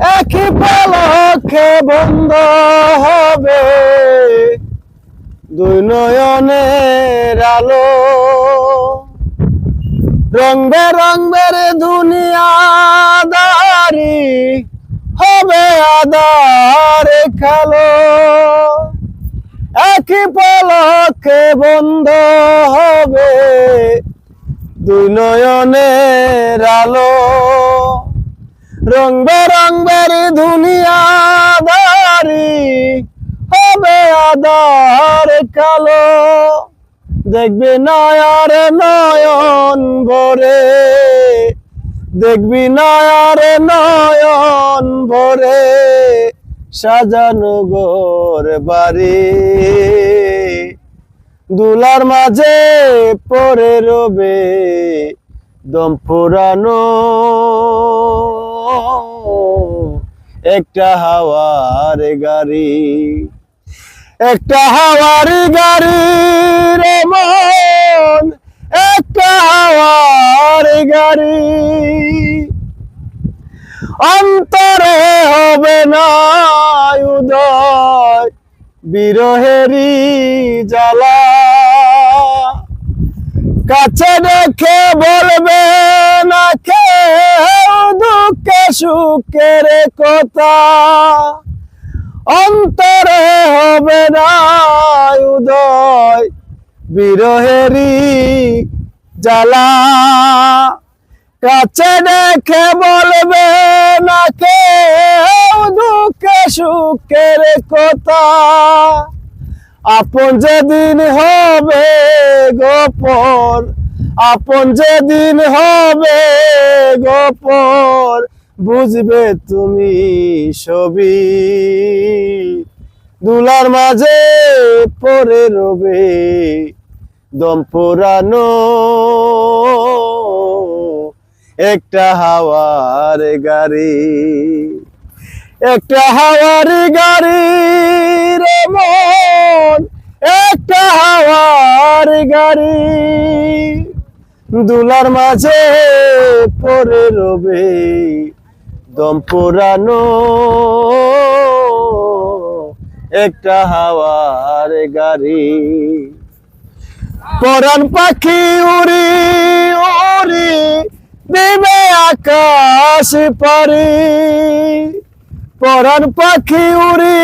একই পলকে বন্ধ হবে দুই নয়নের আলো। রং বেরঙের দুনিয়াদারি হবে আধার কালো। একই পলকে বন্ধ হবে দুই নয়নের আলো। রং বেরঙের দুনিয়াদারি হবে আধার কালো। দেখবি না আর নয়ন ভরে, দেখবি না আর নয়ন ভরে সাজানো ঘর বাড়ি। দুলার মাঝে পড়ে রবে দম ফুরানো একটা হাওয়ার গাড়ি। একটা হাওয়ার গাড়ি রে মন, একটা হাওয়ার গাড়ি। অন্তরে হবে না উদয় বিরহেরি জ্বালা। কাছে দেখে বলবে না কেউ দুঃখে সুখের কথা। অন্তরে হবে না উদয় বিরহেরি জ্বালা। কাছে দেখে বলবে না কেউ দুঃখে সুখের কথা। আপন যেদিন হবে গোপন, আপন যেদিন হবে গোপন বুঝবে তুমি সবই। দুলার মাঝে পড়ে রবে দম পুরানো একটা হাওয়ার গাড়ি। একটা হাওয়ার গাড়ি রে মন, একটা হাওয়ার গাড়ি। দুলার মাঝে পড়ে রবে দম পুরানো একটা হাওয়ার গাড়ি। পরাণ পাখি উড়ি উড়ি দিবে আকাশ পারি। পরাণ পাখি উড়ি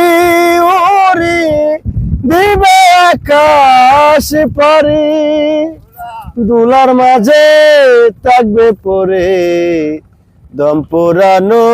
উড়ি দিবে আকাশ পারি। দুলার মাঝে থাকবে পরে দম পুরানো